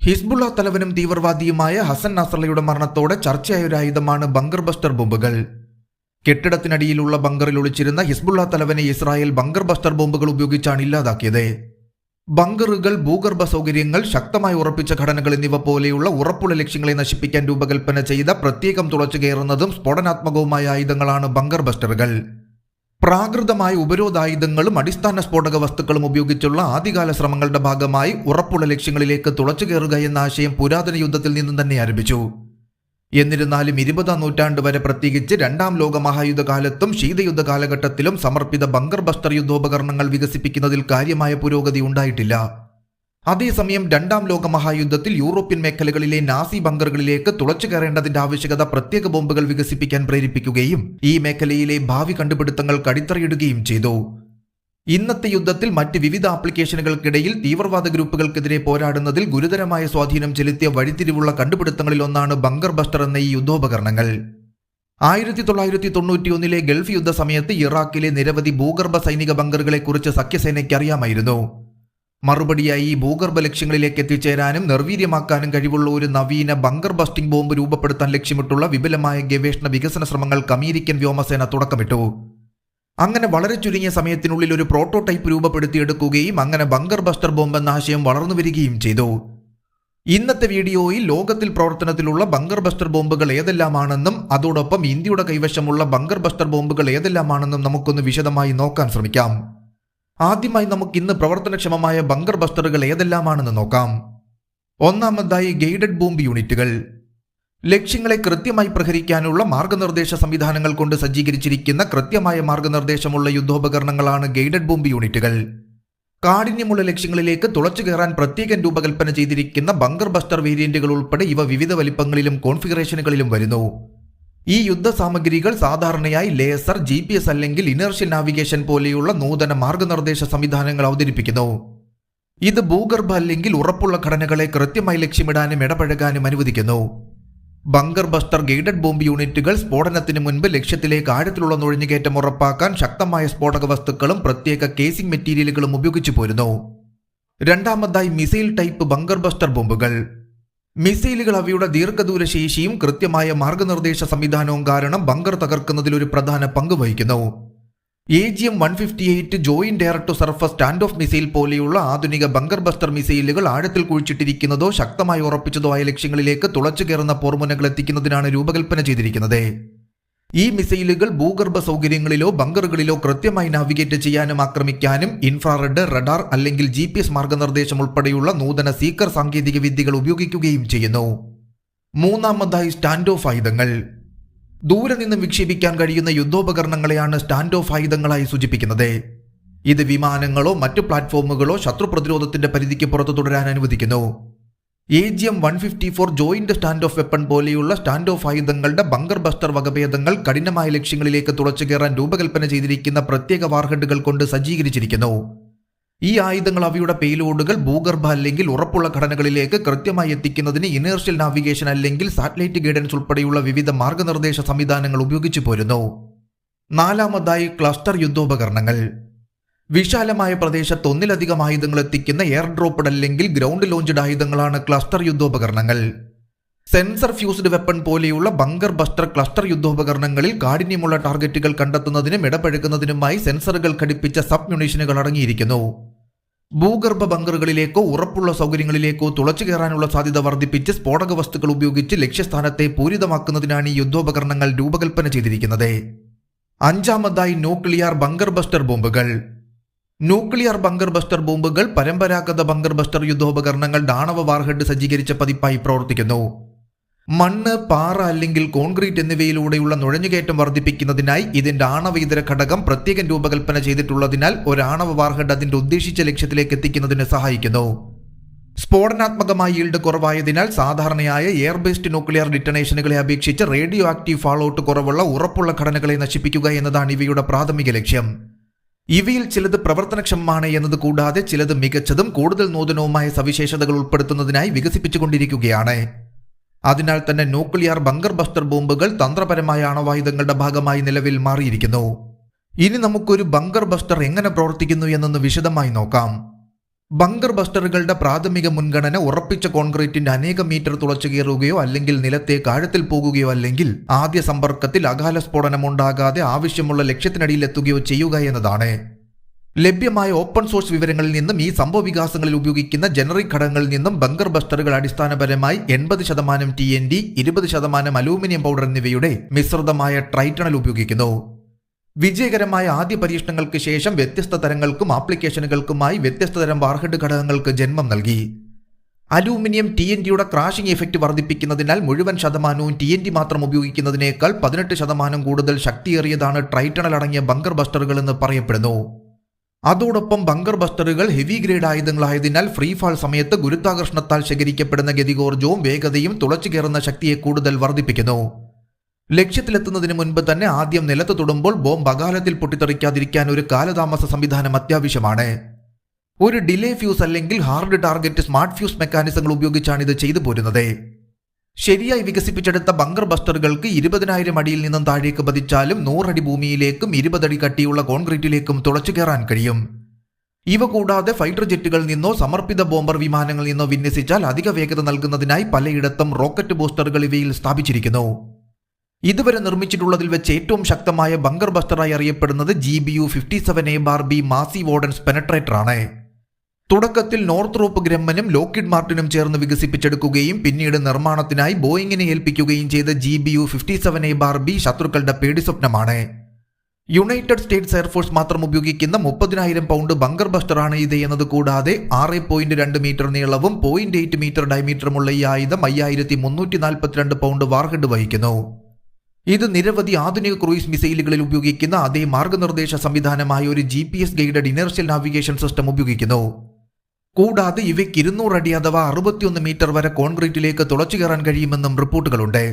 Hezbollah തലവനും തീവ്രവാദിയുമായ Hasan നസ്രള്ളയുടെ മരണത്തോടെ ചർച്ചയായ ഒരു ആയുധമാണ് ബങ്കർ ബസ്റ്റർ ബോംബുകൾ. കെട്ടിടത്തിനടിയിലുള്ള ബങ്കറിൽ ഒളിച്ചിരുന്ന ഹിസ്ബുള്ള തലവനെ ഇസ്രായേൽ ബങ്കർ ബസ്റ്റർ ബോംബുകൾ ഉപയോഗിച്ചാണ് ഇല്ലാതാക്കിയത്. ബങ്കറുകൾ, ഭൂഗർഭ സൗകര്യങ്ങൾ, ശക്തമായി ഉറപ്പിച്ച ഘടനകൾ എന്നിവ പോലെയുള്ള ഉറപ്പുള്ള ലക്ഷ്യങ്ങളെ നശിപ്പിക്കാൻ രൂപകൽപ്പന ചെയ്ത പ്രത്യേകം തുളച്ചു കയറുന്നതും സ്ഫോടനാത്മകവുമായ ആയുധങ്ങളാണ് ബങ്കർ ബസ്റ്ററുകൾ. പ്രാകൃതമായ ഉപരോധായുധങ്ങളും അടിസ്ഥാന സ്ഫോടക വസ്തുക്കളും ഉപയോഗിച്ചുള്ള ആദ്യകാല ശ്രമങ്ങളുടെ ഭാഗമായി ഉറപ്പുള്ള ലക്ഷ്യങ്ങളിലേക്ക് തുളച്ചു കയറുക എന്ന ആശയം പുരാതന യുദ്ധത്തിൽ നിന്നും തന്നെ ആരംഭിച്ചു. എന്നിരുന്നാലും 20-ാം നൂറ്റാണ്ട് വരെ, പ്രത്യേകിച്ച് രണ്ടാം ലോക മഹായുദ്ധകാലത്തും ശീതയുദ്ധ കാലഘട്ടത്തിലും സമർപ്പിത ബങ്കർ ബസ്റ്റർ യുദ്ധോപകരണങ്ങൾ വികസിപ്പിക്കുന്നതിൽ കാര്യമായ പുരോഗതി ഉണ്ടായിട്ടില്ല. അതേസമയം രണ്ടാം ലോക മഹായുദ്ധത്തിൽ യൂറോപ്യൻ മേഖലകളിലെ നാസി ബങ്കറുകളിലേക്ക് തുളച്ചു കയറേണ്ടതിന്റെ ആവശ്യകത പ്രത്യേക ബോംബുകൾ വികസിപ്പിക്കാൻ പ്രേരിപ്പിക്കുകയും ഈ മേഖലയിലെ ഭാവി കണ്ടുപിടുത്തങ്ങൾക്ക് അടിത്തറയിടുകയും ചെയ്തു. ഇന്നത്തെ യുദ്ധത്തിൽ മറ്റ് വിവിധ ആപ്ലിക്കേഷനുകൾക്കിടയിൽ തീവ്രവാദ ഗ്രൂപ്പുകൾക്കെതിരെ പോരാടുന്നതിൽ ഗുരുതരമായ സ്വാധീനം ചെലുത്തിയ വഴിത്തിരിവുള്ള കണ്ടുപിടുത്തങ്ങളിലൊന്നാണ് ബങ്കർ ബസ്റ്റർ എന്ന ഈ യുദ്ധോപകരണങ്ങൾ. 1991 ഗൾഫ് യുദ്ധ സമയത്ത് ഇറാഖിലെ നിരവധി ഭൂഗർഭ സൈനിക ബങ്കറുകളെക്കുറിച്ച് സഖ്യസേനയ്ക്ക് അറിയാമായിരുന്നു. മറുപടിയായി ഈ ഭൂഗർഭ ലക്ഷ്യങ്ങളിലേക്ക് എത്തിച്ചേരാനും നിർവീര്യമാക്കാനും കഴിവുള്ള ഒരു നവീന ബങ്കർ ബസ്റ്റിംഗ് ബോംബ് രൂപപ്പെടുത്താൻ ലക്ഷ്യമിട്ടുള്ള വിപുലമായ ഗവേഷണ വികസന ശ്രമങ്ങൾക്ക് അമേരിക്കൻ വ്യോമസേന തുടക്കമിട്ടു. അങ്ങനെ വളരെ ചുരുങ്ങിയ സമയത്തിനുള്ളിൽ ഒരു പ്രോട്ടോടൈപ്പ് രൂപപ്പെടുത്തിയെടുക്കുകയും അങ്ങനെ ബങ്കർ ബസ്റ്റർ ബോംബ് എന്ന ആശയം വളർന്നു വരികയും ചെയ്തു. ഇന്നത്തെ വീഡിയോയിൽ ലോകത്തിൽ പ്രവർത്തനത്തിലുള്ള ബങ്കർ ബസ്റ്റർ ബോംബുകൾ ഏതെല്ലാമാണെന്നും അതോടൊപ്പം ഇന്ത്യയുടെ കൈവശമുള്ള ബങ്കർ ബസ്റ്റർ ബോംബുകൾ ഏതെല്ലാമാണെന്നും നമുക്കൊന്ന് വിശദമായി നോക്കാൻ ശ്രമിക്കാം. ആദ്യമായി നമുക്ക് ഇന്ന് പ്രവർത്തനക്ഷമമായ ബങ്കർ ബസ്റ്ററുകൾ ഏതെല്ലാമാണെന്ന് നോക്കാം. ഒന്നാമതായി ഗൈഡഡ് ബോംബ് യൂണിറ്റുകൾ. ലക്ഷ്യങ്ങളെ കൃത്യമായി പ്രഹരിക്കാനുള്ള മാർഗനിർദ്ദേശ സംവിധാനങ്ങൾ കൊണ്ട് സജ്ജീകരിച്ചിരിക്കുന്ന കൃത്യമായ മാർഗനിർദ്ദേശമുള്ള യുദ്ധോപകരണങ്ങളാണ് ഗൈഡഡ് ബോംബ് യൂണിറ്റുകൾ. കാഠിന്യമുള്ള ലക്ഷ്യങ്ങളിലേക്ക് തുളച്ചു കയറാൻ പ്രത്യേകം രൂപകൽപ്പന ചെയ്തിരിക്കുന്ന ബങ്കർ ബസ്റ്റർ വേരിയന്റുകൾ ഉൾപ്പെടെ ഇവ വിവിധ വലിപ്പങ്ങളിലും കോൺഫിഗറേഷനുകളിലും വരുന്നു. ഈ യുദ്ധ സാമഗ്രികൾ സാധാരണയായി ലേസർ, GPS അല്ലെങ്കിൽ ഇനേർഷ്യൽ നാവിഗേഷൻ പോലെയുള്ള നൂതന മാർഗനിർദ്ദേശ സംവിധാനങ്ങൾ അവതരിപ്പിക്കുന്നു. ഇത് ഭൂഗർഭ അല്ലെങ്കിൽ ഉറപ്പുള്ള ഘടനകളെ കൃത്യമായി ലക്ഷ്യമിടാനും ഇടപഴകാനും അനുവദിക്കുന്നു. ബങ്കർ ബസ്റ്റർ ഗൈഡഡ് ബോംബ് യൂണിറ്റുകൾ സ്ഫോടനത്തിന് മുൻപ് ലക്ഷ്യത്തിലേക്ക് ആഴത്തിലുള്ള നുഴഞ്ഞുകയറ്റം ഉറപ്പാക്കാൻ ശക്തമായ സ്ഫോടക വസ്തുക്കളും പ്രത്യേക കേസിംഗ് മെറ്റീരിയലുകളും ഉപയോഗിച്ചു പോരുന്നു. രണ്ടാമതായി മിസൈൽ ടൈപ്പ് ബങ്കർ ബസ്റ്റർ ബോംബുകൾ. മിസൈലുകൾ അവയുടെ ദീർഘദൂര ശേഷിയും കൃത്യമായ മാർഗനിർദ്ദേശ സംവിധാനവും കാരണം ബങ്കർ തകർക്കുന്നതിൽ ഒരു പ്രധാന പങ്ക് വഹിക്കുന്നു. AGM-158 joint air to surface stand off missile പോലെയുള്ള ആധുനിക ബങ്കർ ബസ്റ്റർ മിസൈലുകൾ ആഴത്തിൽ കുഴിച്ചിട്ടിരിക്കുന്നതോ ശക്തമായി ഉറപ്പിച്ചതോ ആയ ലക്ഷ്യങ്ങളിലേക്ക് തുളച്ചു കയറുന്ന പോർമുനകൾ എത്തിക്കുന്നതിനാണ് രൂപകൽപ്പന ചെയ്തിരിക്കുന്നത്. ഈ മിസൈലുകൾ ഭൂഗർഭ സൗകര്യങ്ങളിലോ ബങ്കറുകളിലോ കൃത്യമായി നാവിഗേറ്റ് ചെയ്യാനും ആക്രമിക്കാനും ഇൻഫ്രാറെഡ്, റഡാർ അല്ലെങ്കിൽ GPS മാർഗനിർദ്ദേശം ഉൾപ്പെടെയുള്ള നൂതന സീക്കർ സാങ്കേതിക വിദ്യകൾ ഉപയോഗിക്കുകയും ചെയ്യുന്നു. മൂന്നാമതായി സ്റ്റാൻഡ് ഓഫ് ആയുധങ്ങൾ. ദൂരെ നിന്നും വിക്ഷേപിക്കാൻ കഴിയുന്ന യുദ്ധോപകരണങ്ങളെയാണ് സ്റ്റാൻഡ് ഓഫ് ആയുധങ്ങളായി സൂചിപ്പിക്കുന്നത്. ഇത് വിമാനങ്ങളോ മറ്റു പ്ലാറ്റ്ഫോമുകളോ ശത്രു പ്രതിരോധത്തിന്റെ പരിധിക്ക് പുറത്തു തുടരാൻ അനുവദിക്കുന്നു. AGM-154 joint stand of weapon പോലെയുള്ള സ്റ്റാൻഡ് ഓഫ് ആയുധങ്ങളുടെ ബങ്കർ ബസ്റ്റർ വകഭേദങ്ങൾ കഠിനമായ ലക്ഷ്യങ്ങളിലേക്ക് തുളച്ചു കയറാൻ രൂപകൽപ്പന ചെയ്തിരിക്കുന്ന പ്രത്യേക വാർഹെഡുകൾ കൊണ്ട് സജ്ജീകരിച്ചിരിക്കുന്നു. ഈ ആയുധങ്ങൾ അവയുടെ പേലോഡുകൾ ഭൂഗർഭ അല്ലെങ്കിൽ ഉറപ്പുള്ള ഘടനകളിലേക്ക് കൃത്യമായി എത്തിക്കുന്നതിന് ഇനേർഷ്യൽ നാവിഗേഷൻ അല്ലെങ്കിൽ സാറ്റലൈറ്റ് ഗൈഡൻസ് ഉൾപ്പെടെയുള്ള വിവിധ മാർഗനിർദ്ദേശ സംവിധാനങ്ങൾ ഉപയോഗിച്ചു പോരുന്നു. നാലാമതായി ക്ലസ്റ്റർ യുദ്ധോപകരണങ്ങൾ. വിശാലമായ പ്രദേശത്ത് ഒന്നിലധികം ആയുധങ്ങൾ എത്തിക്കുന്ന എയർ ഡ്രോപ്പ്ഡ് അല്ലെങ്കിൽ ഗ്രൗണ്ട് ലോഞ്ച്ഡ് ആയുധങ്ങളാണ് ക്ലസ്റ്റർ യുദ്ധോപകരണങ്ങൾ. സെൻസർ ഫ്യൂസ്ഡ് വെപ്പൺ പോലെയുള്ള ബങ്കർ ബസ്റ്റർ ക്ലസ്റ്റർ യുദ്ധോപകരണങ്ങളിൽ കാഠിന്യമുള്ള ടാർഗറ്റുകൾ കണ്ടെത്തുന്നതിനും ഇടപഴകുന്നതിനുമായി സെൻസറുകൾ ഘടിപ്പിച്ച സബ് മ്യൂണിഷനുകൾ അടങ്ങിയിരിക്കുന്നു. ഭൂഗർഭ ബങ്കറുകളിലേക്കോ ഉറപ്പുള്ള സൗകര്യങ്ങളിലേക്കോ തുളച്ചു കയറാനുള്ള സാധ്യത വർദ്ധിപ്പിച്ച് സ്ഫോടക വസ്തുക്കൾ ഉപയോഗിച്ച് ലക്ഷ്യസ്ഥാനത്തെ പൂരിതമാക്കുന്നതിനാണ് ഈ യുദ്ധോപകരണങ്ങൾ രൂപകൽപ്പന ചെയ്തിരിക്കുന്നത്. അഞ്ചാമതായി ന്യൂക്ലിയർ ബങ്കർ ബസ്റ്റർ ബോംബുകൾ. ന്യൂക്ലിയർ ബങ്കർ ബസ്റ്റർ ബോംബുകൾ പരമ്പരാഗത ബങ്കർ ബസ്റ്റർ യുദ്ധോപകരണങ്ങളുടെ ആണവ വാർഹെഡ് സജ്ജീകരിച്ച പതിപ്പായി പ്രവർത്തിക്കുന്നു. മണ്ണ്, പാറ അല്ലെങ്കിൽ കോൺക്രീറ്റ് എന്നിവയിലൂടെയുള്ള നുഴഞ്ഞുകയറ്റം വർദ്ധിപ്പിക്കുന്നതിനായി ഇതിന്റെ ആണവ-ഇതര ഘടകം പ്രത്യേകം രൂപകൽപ്പന ചെയ്തിട്ടുള്ളതിനാൽ ഒരു ആണവ വാർഹെഡ് അതിന്റെ ഉദ്ദേശിച്ച ലക്ഷ്യത്തിലേക്ക് എത്തിക്കുന്നതിന് സഹായിക്കുന്നു. സ്ഫോടനാത്മകമായ ഈൽഡ് കുറവായതിനാൽ സാധാരണയായ എയർ ബേസ്ഡ് ന്യൂക്ലിയർ ഡിറ്റണേഷനുകളെ അപേക്ഷിച്ച് റേഡിയോ ആക്റ്റീവ് ഫാൾഔട്ട് കുറവുള്ള ഉറപ്പുള്ള ഘടനകളെ നശിപ്പിക്കുക എന്നതാണ് ഇവയുടെ പ്രാഥമിക ലക്ഷ്യം. ഇവയിൽ ചിലത് പ്രവർത്തനക്ഷമമാണ് എന്നത് കൂടാതെ ചിലത് മികച്ചതും കൂടുതൽ നൂതനവുമായ സവിശേഷതകൾ ഉൾപ്പെടുത്തുന്നതിനായി വികസിപ്പിച്ചുകൊണ്ടിരിക്കുകയാണ്. അതിനാൽ തന്നെ ന്യൂക്ലിയർ ബങ്കർ ബസ്റ്റർ ബോംബുകൾ തന്ത്രപരമായ അണവായുധങ്ങളുടെ ഭാഗമായി നിലവിൽ മാറിയിരിക്കുന്നു. ഇനി നമുക്കൊരു ബങ്കർ ബസ്റ്റർ എങ്ങനെ പ്രവർത്തിക്കുന്നു എന്നൊന്ന് വിശദമായി നോക്കാം. ബങ്കർ ബസ്റ്ററുകളുടെ പ്രാഥമിക മുൻഗണന ഉറപ്പിച്ച കോൺക്രീറ്റിന്റെ അനേകം മീറ്റർ തുളച്ചു കയറുകയോ അല്ലെങ്കിൽ നിലത്തേക്ക് ആഴത്തിൽ പോകുകയോ അല്ലെങ്കിൽ ആദ്യ സമ്പർക്കത്തിൽ അകാല സ്ഫോടനമുണ്ടാകാതെ ആവശ്യമുള്ള ലക്ഷ്യത്തിനടിയിലെത്തുകയോ ചെയ്യുക എന്നതാണ്. ലഭ്യമായ ഓപ്പൺ സോഴ്സ് വിവരങ്ങളിൽ നിന്നും ഈ സംഭവവികാസങ്ങളിൽ ഉപയോഗിക്കുന്ന ജനറിക് ഘടകങ്ങളിൽ നിന്നും ബങ്കർ ബസ്റ്ററുകൾ അടിസ്ഥാനപരമായി 80% TNT, 20% അലൂമിനിയം പൗഡർ എന്നിവയുടെ മിശ്രിതമായ ട്രൈറ്റണൽ ഉപയോഗിക്കുന്നു. വിജയകരമായ ആദ്യ പരീക്ഷണങ്ങൾക്ക് ശേഷം വ്യത്യസ്ത തരങ്ങൾക്കും ആപ്ലിക്കേഷനുകൾക്കുമായി വ്യത്യസ്ത തരം വാർഹെഡ് ഘടകങ്ങൾക്ക് ജന്മം നൽകി. അലൂമിനിയം TNTയുടെ ക്രാഷിംഗ് എഫക്റ്റ് വർദ്ധിപ്പിക്കുന്നതിനാൽ മുഴുവൻ ശതമാനവും TNT മാത്രം ഉപയോഗിക്കുന്നതിനേക്കാൾ 18% കൂടുതൽ ശക്തിയേറിയതാണ് ട്രൈറ്റണൽ അടങ്ങിയ ബങ്കർ ബസ്റ്ററുകൾ എന്ന് പറയപ്പെടുന്നു. അതോടൊപ്പം ബങ്കർ ബസ്റ്ററുകൾ ഹെവി ഗ്രേഡ് ആയുധങ്ങളായതിനാൽ ഫ്രീ ഫാൾ സമയത്ത് ഗുരുത്വാകർഷണത്താൽ ശേഖരിക്കപ്പെടുന്ന ഗതികോർജവും വേഗതയും തുളച്ചു കയറുന്ന ശക്തിയെ കൂടുതൽ വർദ്ധിപ്പിക്കുന്നു. ലക്ഷ്യത്തിലെത്തുന്നതിന് മുൻപ് തന്നെ ആദ്യം നിലത്ത് തൊടുമ്പോൾ ബോംബ് അകാലത്തിൽ പൊട്ടിത്തെറിക്കാതിരിക്കാൻ ഒരു കാലതാമസ സംവിധാനം അത്യാവശ്യമാണ്. ഒരു ഡിലേ ഫ്യൂസ് അല്ലെങ്കിൽ ഹാർഡ് ടാർഗറ്റ് സ്മാർട്ട് ഫ്യൂസ് മെക്കാനിസങ്ങൾ ഉപയോഗിച്ചാണ് ഇത് ചെയ്തു പോരുന്നത്. ശരിയായി വികസിപ്പിച്ചെടുത്ത ബങ്കർ ബസ്റ്ററുകൾക്ക് 20,000 അടിയിൽ നിന്നും താഴേക്ക് പതിച്ചാലും 100 അടി ഭൂമിയിലേക്കും 20 അടി കട്ടിയുള്ള കോൺക്രീറ്റിലേക്കും തുളച്ചു കയറാൻ കഴിയും. ഇവ കൂടാതെ ഫൈറ്റർ ജെറ്റുകളിൽ നിന്നോ സമർപ്പിത ബോംബർ വിമാനങ്ങളിൽ നിന്നോ വിന്യസിച്ചാൽ അധിക വേഗത നൽകുന്നതിനായി പലയിടത്തും റോക്കറ്റ് ബൂസ്റ്ററുകൾ ഇവയിൽ സ്ഥാപിച്ചിരിക്കുന്നു. ഇതുവരെ നിർമ്മിച്ചിട്ടുള്ളതിൽ വെച്ച് ഏറ്റവും ശക്തമായ ബങ്കർ ബസ്റ്ററായി അറിയപ്പെടുന്നത് GBU-57A-B മാസീവ് ഓർഡൻസ് പെനട്രേറ്റർ ആണ്. തുടക്കത്തിൽ നോർത്ത്റോപ്പ് ഗ്രമ്മനും ലോക്കിഡ് മാർട്ടിനും ചേർന്ന് വികസിപ്പിച്ചെടുക്കുകയും പിന്നീട് നിർമ്മാണത്തിനായി ബോയിങ്ങിനെ ഏൽപ്പിക്കുകയും ചെയ്ത GBU-57A-B ശത്രുക്കളുടെ പേടിസ്വപ്നമാണ്. യുണൈറ്റഡ് സ്റ്റേറ്റ്സ് എയർഫോഴ്സ് മാത്രം ഉപയോഗിക്കുന്ന 30,000 പൗണ്ട് ബങ്കർ ബസ്റ്ററാണ് ഇത് എന്നത് കൂടാതെ 6.2 മീറ്റർ നീളവും 0.8 മീറ്റർ ഡയമീറ്ററുമുള്ള ഈ ആയുധം 5,342 പൗണ്ട് വാർഹെഡ് വഹിക്കുന്നു. ഇത് നിരവധി ആധുനിക ക്രൂയിസ് മിസൈലുകളിൽ ഉപയോഗിക്കുന്ന അതേ മാർഗനിർദ്ദേശ സംവിധാനമായ ഒരു GPS guided inertial navigation system ഉപയോഗിക്കുന്നു. കൂടാതെ ഇവയ്ക്ക് 200 അടി അഥവാ 61 മീറ്റർ വരെ കോൺക്രീറ്റിലേക്ക് തുളച്ചു കയറാൻ കഴിയുമെന്നും റിപ്പോർട്ടുകളുണ്ട്.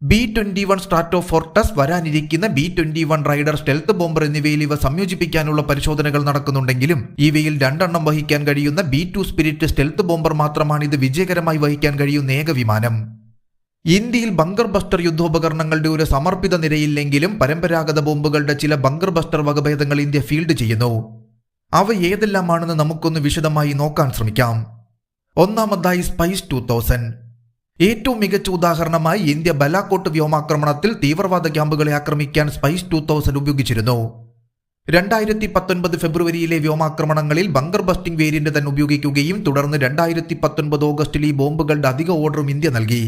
B-21 സ്ട്രാറ്റോഫോർട്ടസ്, വരാനിരിക്കുന്ന B-21 റൈഡർ സ്റ്റെൽത്ത് ബോംബർ എന്നിവയിൽ ഇവ സംയോജിപ്പിക്കാനുള്ള പരിശോധനകൾ നടക്കുന്നുണ്ടെങ്കിലും ഇവയിൽ 2 എണ്ണം വഹിക്കാൻ കഴിയുന്ന B-2 സ്പിരിറ്റ് സ്റ്റെൽത്ത് ബോംബർ മാത്രമാണ് ഇത് വിജയകരമായി വഹിക്കാൻ കഴിയുന്ന ഏക വിമാനം. ഇന്ത്യയിൽ ബങ്കർ ബസ്റ്റർ യുദ്ധോപകരണങ്ങളുടെ ഒരു സമർപ്പിത നിരയില്ലെങ്കിലും പരമ്പരാഗത ബോംബുകളുടെ ചില ബങ്കർ ബസ്റ്റർ വകഭേദങ്ങൾ ഇന്ത്യ ഫീൽഡ് ചെയ്യുന്നു. അവ ഏതെല്ലാമാണെന്ന് നമുക്കൊന്ന് വിശദമായി നോക്കാൻ ശ്രമിക്കാം. ഒന്നാമതായി സ്പൈസ് 2000. ഏറ്റവും മികച്ച ഉദാഹരണമായി ഇന്ത്യ ബലാക്കോട്ട് വ്യോമാക്രമണത്തിൽ തീവ്രവാദ ക്യാമ്പുകളെ ആക്രമിക്കാൻ സ്പൈസ് 2000 ഉപയോഗിച്ചിരുന്നു. 2019 ഫെബ്രുവരിയിലെ വ്യോമാക്രമണങ്ങളിൽ ബങ്കർ ബസ്റ്റിംഗ് വേരിയന്റ് തന്നെ ഉപയോഗിക്കുകയും തുടർന്ന് 2019 ഓഗസ്റ്റിൽ ഈ ബോംബുകളുടെ അധിക ഓർഡറും ഇന്ത്യ നൽകി.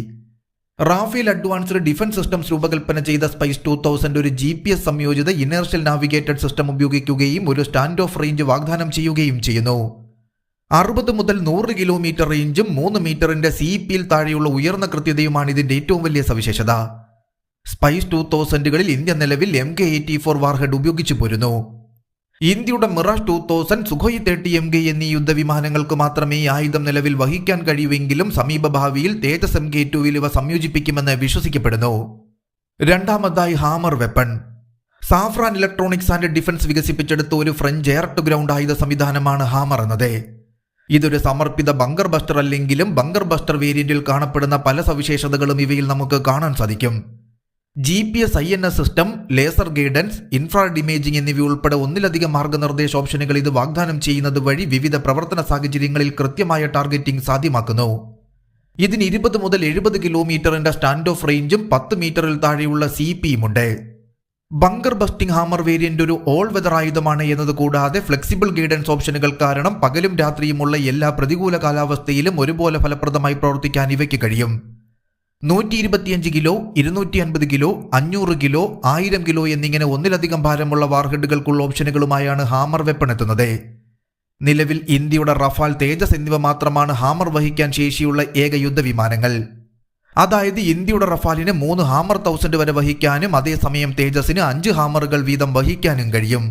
റാഫേൽ അഡ്വാൻസ്ഡ് ഡിഫൻസ് സിസ്റ്റംസ് രൂപകൽപ്പന ചെയ്ത സ്പൈസ് 2000 ഒരു GPS സംയോജിത ഇനേർഷ്യൽ നാവിഗേറ്റഡ് സിസ്റ്റം ഉപയോഗിക്കുകയും ഒരു സ്റ്റാൻഡ് ഓഫ് റേഞ്ച് വാഗ്ദാനം ചെയ്യുകയും ചെയ്യുന്നു. 60 മുതൽ 100 കിലോമീറ്റർ റേഞ്ചും 3 മീറ്ററിന്റെ CEPയിൽ താഴെയുള്ള ഉയർന്ന കൃത്യതയുമാണ് ഇതിന്റെ ഏറ്റവും വലിയ സവിശേഷത. സ്പൈസ് 2000കളിൽ ഇന്ത്യ നിലവിൽ MK-84 വാർഹെഡ് ഉപയോഗിച്ചു പോരുന്നു. ഇന്ത്യയുടെ മിറാഷ് 2000, സുഖോയ് 30 MK എന്നീ യുദ്ധവിമാനങ്ങൾക്ക് മാത്രമേ ഈ ആയുധം നിലവിൽ വഹിക്കാൻ കഴിയുമെങ്കിലും സമീപഭാവിയിൽ തേജസ് MK-2 ഇവ സംയോജിപ്പിക്കുമെന്ന് വിശ്വസിക്കപ്പെടുന്നു. രണ്ടാമതായി hammer weapon. Safran electronics and defence വികസിപ്പിച്ചെടുത്ത ഒരു ഫ്രഞ്ച് എയർ ടു ഗ്രൗണ്ട് ആയുധ സംവിധാനമാണ് ഹാമർ എന്നത്. ഇതൊരു സമർപ്പിത ബങ്കർ ബസ്റ്റർ അല്ലെങ്കിലും ബങ്കർ ബസ്റ്റർ വേരിയന്റിൽ കാണപ്പെടുന്ന പല സവിശേഷതകളും ഇവയിൽ നമുക്ക് കാണാൻ സാധിക്കും. GPS INS system, laser guidance, infrared imaging എന്നിവ ഉൾപ്പെടെ ഒന്നിലധികം മാർഗനിർദ്ദേശ ഓപ്ഷനുകൾ ഇത് വാഗ്ദാനം ചെയ്യുന്നത് വഴി വിവിധ പ്രവർത്തന സാഹചര്യങ്ങളിൽ കൃത്യമായ ടാർഗറ്റിംഗ് സാധ്യമാക്കുന്നു. ഇതിന് 20 മുതൽ 70 കിലോമീറ്ററിന്റെ സ്റ്റാൻഡ് ഓഫ് റേഞ്ചും 10 മീറ്ററിൽ താഴെയുള്ള CEPയും ഉണ്ട്. ബങ്കർ ബസ്റ്റിംഗ് ഹാമർ വേരിയന്റ് ഒരു ഓൾ വെതർ ആയുധമാണ് എന്നത് കൂടാതെ ഫ്ലെക്സിബിൾ ഗൈഡൻസ് ഓപ്ഷനുകൾ കാരണം പകലും രാത്രിയുമുള്ള എല്ലാ പ്രതികൂല കാലാവസ്ഥയിലും ഒരുപോലെ ഫലപ്രദമായി പ്രവർത്തിക്കാൻ ഇവയ്ക്ക് കഴിയും. 125 കിലോ, 250 കിലോ, 500 കിലോ, 1000 കിലോ എന്നിങ്ങനെ ഒന്നിലധികം ഭാരമുള്ള വാർഹെഡുകൾക്കുള്ള ഓപ്ഷനുകളുമായാണ് ഹാമർ വെപ്പൺ എത്തുന്നത്. നിലവിൽ ഇന്ത്യയുടെ റഫാൽ, തേജസ് എന്നിവ മാത്രമാണ് ഹാമർ വഹിക്കാൻ ശേഷിയുള്ള ഏക യുദ്ധവിമാനങ്ങൾ. അതായത് ഇന്ത്യയുടെ റഫാലിന് 3 ഹാമർ 1000 വരെ വഹിക്കാനും അതേസമയം തേജസിന് 5 ഹാമറുകൾ വീതം വഹിക്കാനും കഴിയും.